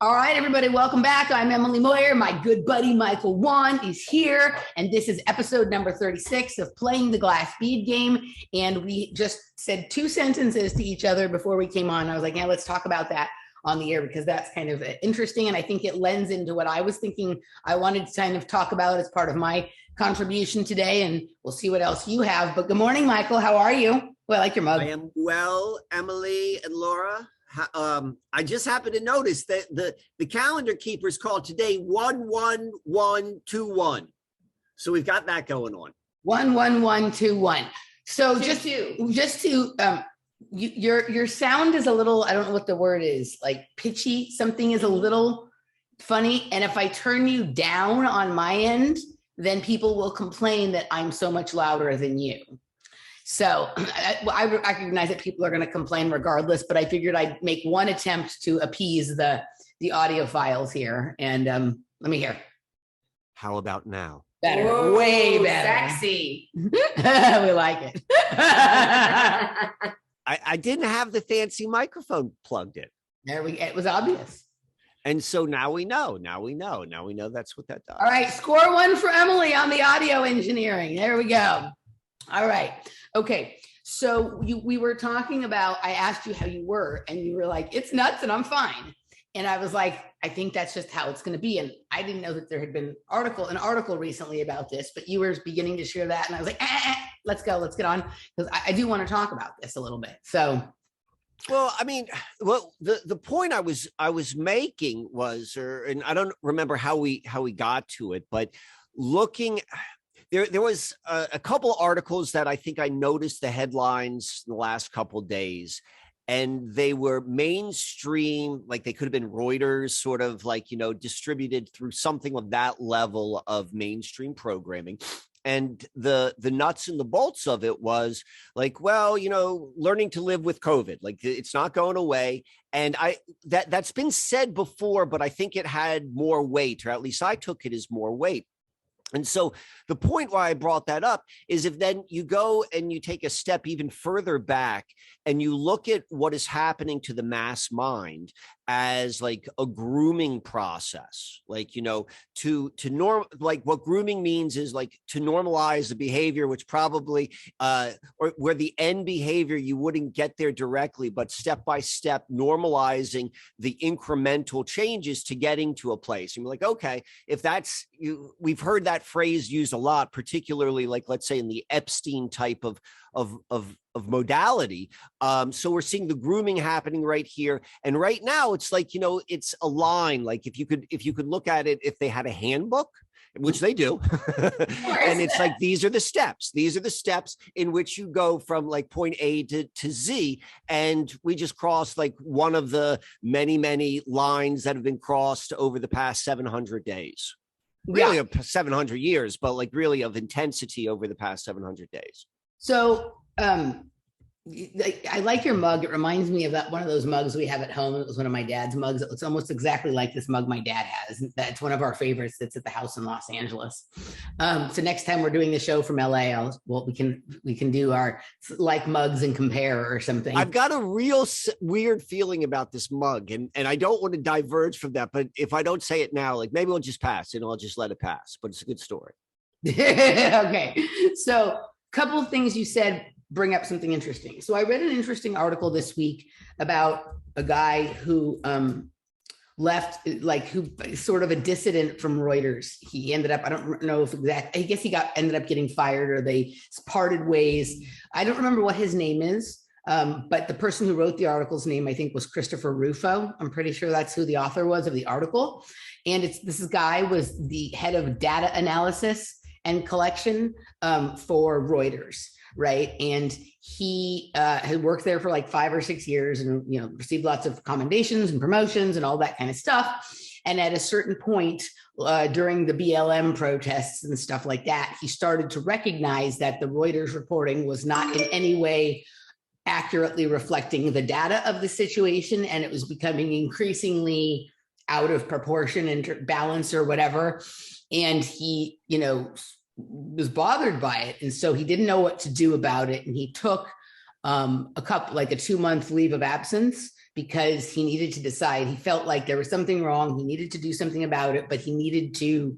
All right, everybody, welcome back. I'm Emily Moyer. My good buddy Michael Wan is here, and this is episode number 36 of Playing the Glass Bead Game. And we just said two sentences to each other before we came on. I was like, yeah, let's talk about that on the air because that's kind of interesting, and I think it lends into what I was thinking I wanted to kind of talk about as part of my contribution today, and we'll see what else you have. But good morning, Michael. How are you? Well, I like your mug. I am well, Emily and Laura. I just happened to notice that the calendar keepers called today 11121. So we've got that going on. 11121. So just to your sound is a little, I don't know what the word is, like pitchy. Something is a little funny. And if I turn you down on my end, then people will complain that I'm so much louder than you. So I recognize that people are going to complain regardless, but I figured I'd make one attempt to appease the audio files here. And let me hear. How about now? Better. Whoa, way better. Sexy. We like it. I didn't have the fancy microphone plugged in. It was obvious. And so now we know. Now we know that's what that does. All right. Score one for Emily on the audio engineering. There we go. All right. Okay. So we were talking about, I asked you how you were and you were like, it's nuts and I'm fine. And I was like, I think that's just how it's going to be. And I didn't know that there had been an article recently about this, but you were beginning to share that. And I was like, let's go, let's get on. Because I do want to talk about this a little bit. So. Well, I mean, the point I was making was, and I don't remember how we got to it, but looking, there was a couple articles that I think I noticed the headlines the last couple of days, and they were mainstream, like they could have been Reuters, sort of like, distributed through something of that level of mainstream programming. And the nuts and the bolts of it was like, well, learning to live with COVID, like it's not going away. And that's been said before, but I think it had more weight, or at least I took it as more weight. And so the point why I brought that up is if then you go and you take a step even further back and you look at what is happening to the mass mind as like a grooming process, like, like what grooming means is like to normalize the behavior, which probably, or where the end behavior, you wouldn't get there directly, but step by step normalizing the incremental changes to getting to a place. And you're like, okay, if that's you, we've heard that phrase used a lot, particularly like, let's say in the Epstein type of modality. So we're seeing the grooming happening right here. And right now it's like, it's a line, like if you could look at it, if they had a handbook, which they do, and it's like, these are the steps in which you go from like point A to Z. And we just crossed like one of the many, many lines that have been crossed over the past 700 days. Really, 700 years, but like really of intensity over the past 700 days. So I like your mug. It reminds me of that one of those mugs we have at home. It was one of my dad's mugs. It looks almost exactly like this mug my dad has. That's one of our favorites that's at the house in Los Angeles. So next time we're doing the show from LA, we can do our like mugs and compare or something. I've got a real weird feeling about this mug, and I don't want to diverge from that. But if I don't say it now, like maybe we'll just pass and I'll just let it pass. But it's a good story. Okay. So couple of things you said bring up something interesting. So I read an interesting article this week about a guy who left, like who sort of a dissident from Reuters. He ended up, I don't know if I guess he ended up getting fired or they parted ways. I don't remember what his name is, but the person who wrote the article's name, I think, was Christopher Rufo. I'm pretty sure that's who the author was of the article. And this guy was the head of data analysis and collection for Reuters, right? And he had worked there for like 5 or 6 years and, received lots of commendations and promotions and all that kind of stuff. And at a certain point during the BLM protests and stuff like that, he started to recognize that the Reuters reporting was not in any way accurately reflecting the data of the situation. And it was becoming increasingly out of proportion and balance or whatever. And he, was bothered by it. And so he didn't know what to do about it. And he took a 2-month leave of absence because he needed to decide. He felt like there was something wrong. He needed to do something about it, but he needed to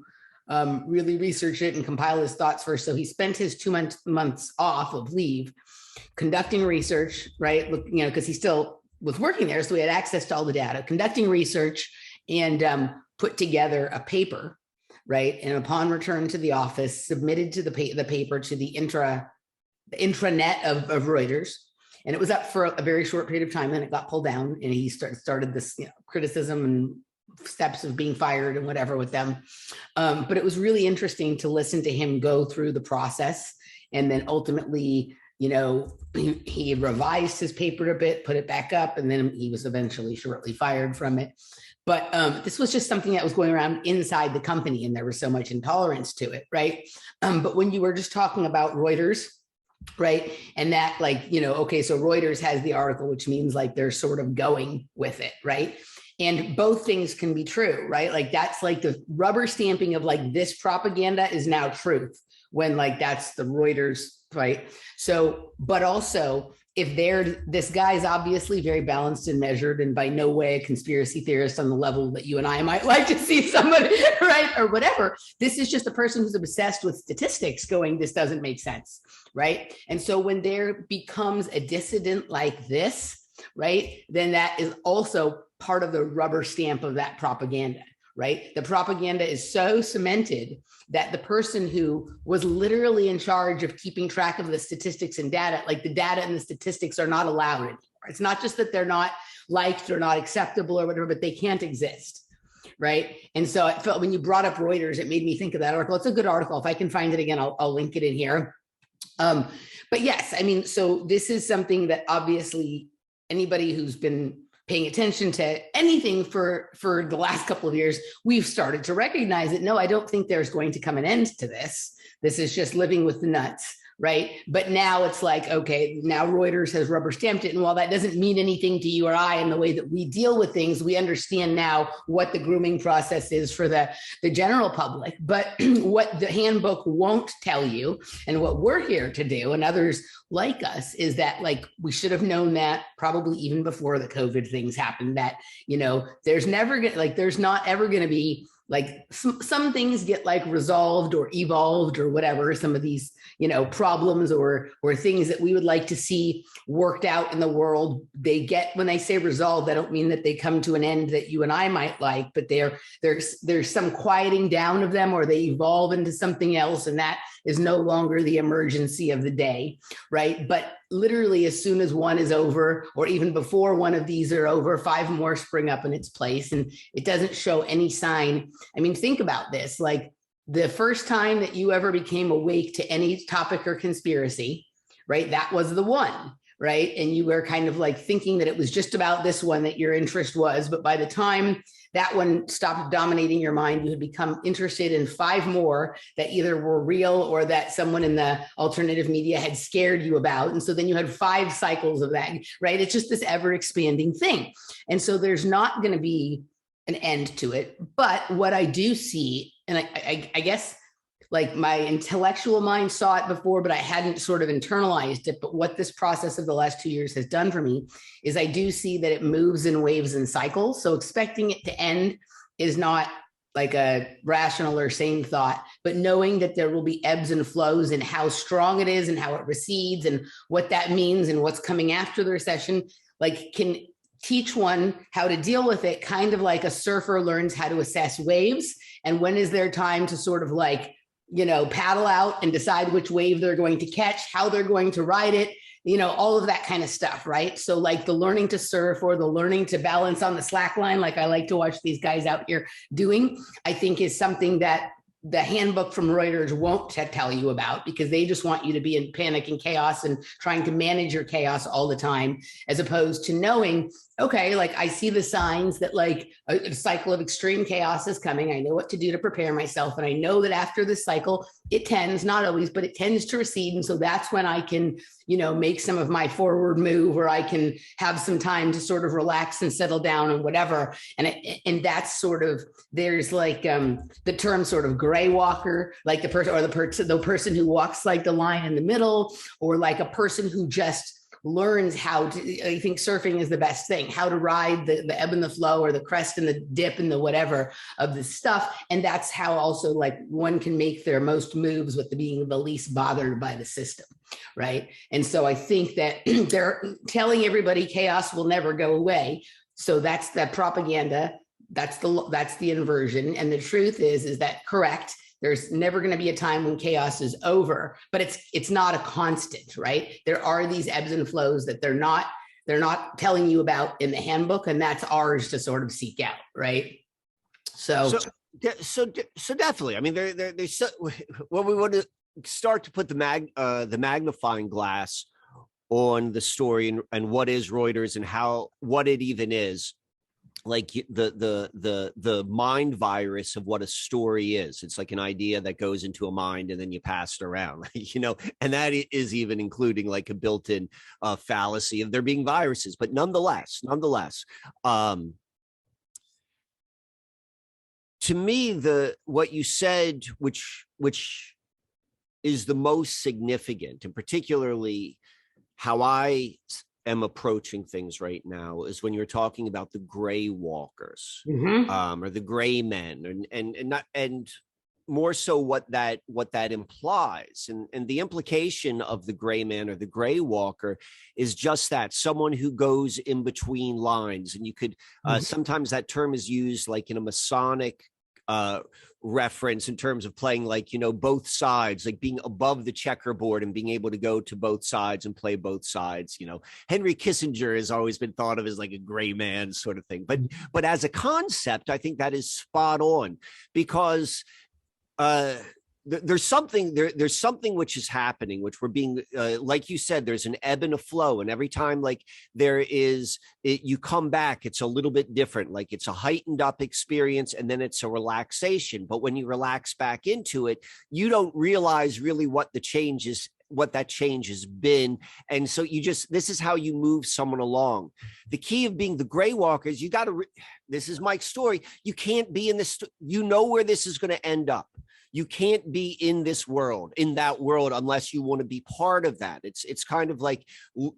really research it and compile his thoughts first. So he spent his 2 months off of leave conducting research, right? Because he still was working there. So he had access to all the data, conducting research, and put together a paper, right? And upon return to the office, submitted to the paper to the intranet of Reuters. And it was up for a very short period of time. Then it got pulled down, and he started this criticism and steps of being fired and whatever with them. But it was really interesting to listen to him go through the process. And then ultimately, he revised his paper a bit, put it back up, and then he was eventually shortly fired from it. But this was just something that was going around inside the company, and there was so much intolerance to it, right? But when you were just talking about Reuters, right? And that okay, so Reuters has the article, which means like they're sort of going with it, right? And both things can be true, right? Like that's like the rubber stamping of like this propaganda is now truth when like that's the Reuters, right? So, but also if this guy is obviously very balanced and measured and by no way a conspiracy theorist on the level that you and I might like to see somebody, right? Or whatever. This is just a person who's obsessed with statistics going, this doesn't make sense, right? And so when there becomes a dissident like this, right, then that is also part of the rubber stamp of that propaganda, right? The propaganda is so cemented that the person who was literally in charge of keeping track of the statistics and data, like the data and the statistics are not allowed anymore. It's not just that they're not liked or not acceptable or whatever, but they can't exist, right? And so I felt when you brought up Reuters, it made me think of that article. It's a good article. If I can find it again, I'll link it in here. But yes, I mean, so this is something that obviously anybody who's been paying attention to anything for the last couple of years, we've started to recognize that, no, I don't think there's going to come an end to this. This is just living with the nuts, right? But now it's like, okay, now Reuters has rubber stamped it. And while that doesn't mean anything to you or I in the way that we deal with things, we understand now what the grooming process is for the general public. But what the handbook won't tell you, and what we're here to do, and others like us, is that like we should have known that probably even before the COVID things happened, that, there's not ever going to be like some things get like resolved or evolved or whatever, some of these, problems or things that we would like to see worked out in the world. They get, when they say resolved, I don't mean that they come to an end that you and I might like, but there's some quieting down of them, or they evolve into something else. And that is no longer the emergency of the day, right? But literally as soon as one is over, or even before one of these are over, 5 more spring up in its place. And it doesn't show any sign. I mean, think about this, like the first time that you ever became awake to any topic or conspiracy, right? That was the one, right? And you were kind of like thinking that it was just about this one that your interest was. But by the time that one stopped dominating your mind, you had become interested in 5 more that either were real or that someone in the alternative media had scared you about. And so then you had 5 cycles of that, right? It's just this ever expanding thing. And so there's not going to be an end to it. But what I do see, and I guess like my intellectual mind saw it before, but I hadn't sort of internalized it. But what this process of the last 2 years has done for me is I do see that it moves in waves and cycles. So expecting it to end is not like a rational or sane thought, but knowing that there will be ebbs and flows and how strong it is and how it recedes and what that means and what's coming after the recession, like can teach one how to deal with it, kind of like a surfer learns how to assess waves. And when is their time to sort of like, paddle out and decide which wave they're going to catch, how they're going to ride it, all of that kind of stuff, right? So like the learning to surf or the learning to balance on the slack line, like I like to watch these guys out here doing, I think is something that the handbook from Reuters won't tell you about, because they just want you to be in panic and chaos and trying to manage your chaos all the time, as opposed to knowing, okay, like I see the signs that like a cycle of extreme chaos is coming. I know what to do to prepare myself. And I know that after this cycle, it tends, not always, but it tends to recede. And so that's when I can, make some of my forward move, or I can have some time to sort of relax and settle down and whatever. And that's sort of, there's like the term sort of gray walker, like the person who walks like the line in the middle, or like a person who just learns how to, I think surfing is the best thing, how to ride the ebb and the flow, or the crest and the dip and the whatever of the stuff. And that's how also like one can make their most moves with being the least bothered by the system. Right. And so I think that they're telling everybody chaos will never go away. So that's that propaganda. That's the inversion. And the truth is that correct. There's never going to be a time when chaos is over, but it's not a constant, right? There are these ebbs and flows that they're not telling you about in the handbook, and that's ours to sort of seek out, right? So definitely. I mean, there's when we want to start to put the magnifying glass on the story and what is Reuters and what it even is. Like the mind virus of what a story is. It's like an idea that goes into a mind and then you pass it around, and that is even including like a built-in fallacy of there being viruses. But nonetheless, to me, what you said, which is the most significant, and particularly how I am approaching things right now, is when you're talking about the gray walkers, or the gray men, and more so what that implies, and the implication of the gray man or the gray walker is just that, someone who goes in between lines. And you could sometimes that term is used like in a Masonic reference in terms of playing like, both sides, like being above the checkerboard and being able to go to both sides and play both sides. Henry Kissinger has always been thought of as like a gray man sort of thing, but as a concept, I think that is spot on, because there's something which is happening, which we're being like you said, there's an ebb and a flow, and every time like you come back, it's a little bit different. Like it's a heightened up experience, and then it's a relaxation. But when you relax back into it, you don't realize really what that change has been. And so this is how you move someone along. The key of being the gray walker is this is Mike's story. You can't be in this, where this is going to end up. You can't be in that world, unless you want to be part of that. It's kind of like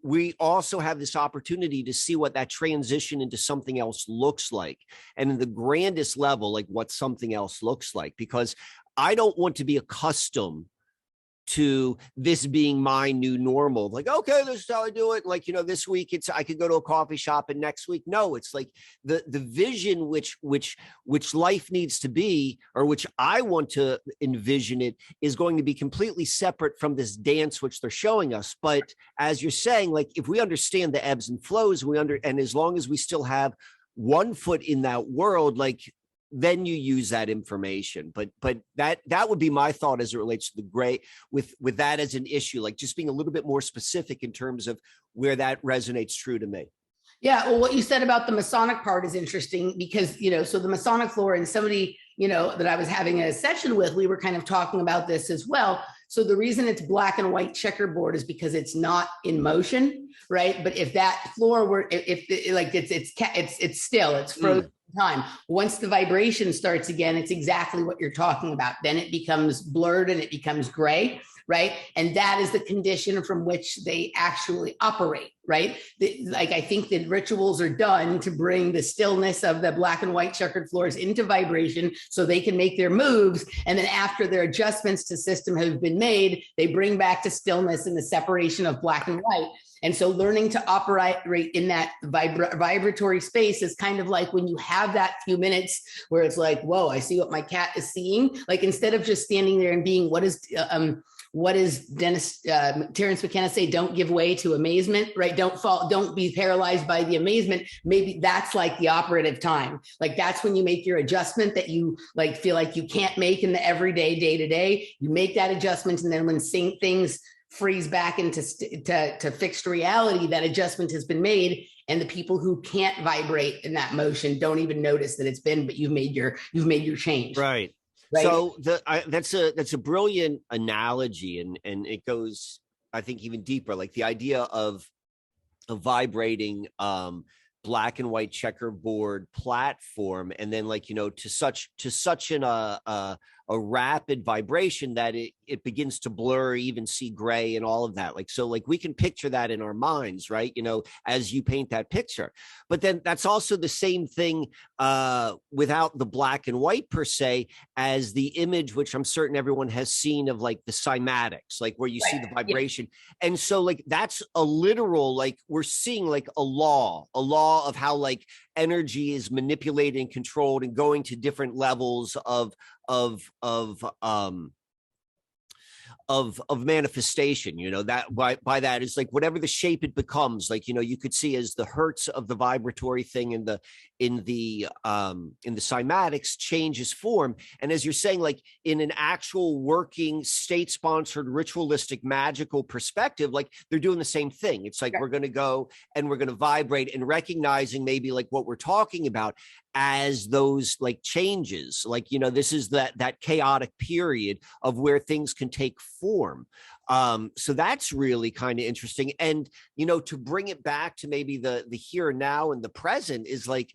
we also have this opportunity to see what that transition into something else looks like. And in the grandest level, like what something else looks like, because I don't want to be accustomed to this being my new normal. Like, okay, this is how I do it. Like, this week I could go to a coffee shop, and next week, no, it's like the vision which life needs to be, or which I want to envision it, is going to be completely separate from this dance which they're showing us. But as you're saying, like if we understand the ebbs and flows, and as long as we still have one foot in that world, like then you use that information. But that would be my thought as it relates to the gray, with that as an issue, like just being a little bit more specific in terms of where that resonates true to me. Yeah, well, what you said about the Masonic part is interesting, because so the Masonic floor, and somebody that I was having a session with, we were kind of talking about this as well. So the reason it's black and white checkerboard is because it's not in motion, right? But if that floor were, it's still, it's frozen time. Once the vibration starts again, it's exactly what you're talking about. Then it becomes blurred and it becomes gray, right? And that is the condition from which they actually operate, right? I think the rituals are done to bring the stillness of the black and white checkered floors into vibration so they can make their moves. And then after their adjustments to system have been made, they bring back to stillness and the separation of black and white. And so learning to operate in that vibratory space is kind of like when you have that few minutes where it's like, whoa, I see what my cat is seeing. Like instead of just standing there and being, what does Terrence McKenna say? Don't give way to amazement, right? Don't be paralyzed by the amazement. Maybe that's like the operative time. Like that's when you make your adjustment that you like feel like you can't make in the everyday, day to day. You make that adjustment, and then when things freeze back into to fixed reality, that adjustment has been made, and the people who can't vibrate in that motion don't even notice that it's been, but you've made your change. Right. So that's a brilliant analogy, and it goes, I think, even deeper. Like the idea of a vibrating black and white checkerboard platform, and then to such a a rapid vibration that it begins to blur, even see gray and all of that. Like, so like we can picture that in our minds, right? You know, as you paint that picture. But then that's also the same thing without the black and white per se, as the image, which I'm certain everyone has seen, of like the cymatics, like where you see the vibration. Yeah. And so like that's a literal, like we're seeing like a law of how like energy is manipulated and controlled and going to different levels of manifestation. You know, that by that is like whatever the shape it becomes, like, you know, you could see as the hertz of the vibratory thing in the cymatics changes form. And as you're saying, like in an actual working state-sponsored ritualistic magical perspective, like they're doing the same thing. It's like, we're going to go and we're going to vibrate, and recognizing maybe like what we're talking about as those like changes, like, you know, this is that chaotic period of where things can take form. So that's really kind of interesting. And, you know, to bring it back to maybe the here and now and the present is like,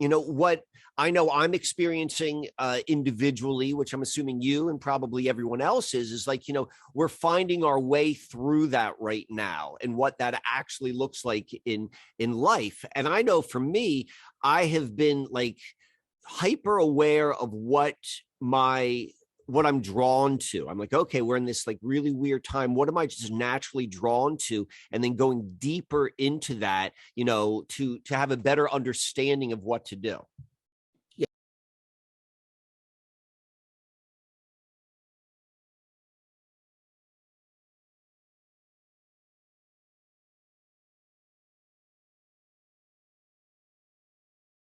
you know, what I know I'm experiencing individually, which I'm assuming you and probably everyone else is like, you know, we're finding our way through that right now and what that actually looks like in life. And I know for me, I have been like hyper aware of what I'm drawn to. I'm like, okay, we're in this like really weird time. What am I just naturally drawn to? And then going deeper into that, you know, to have a better understanding of what to do.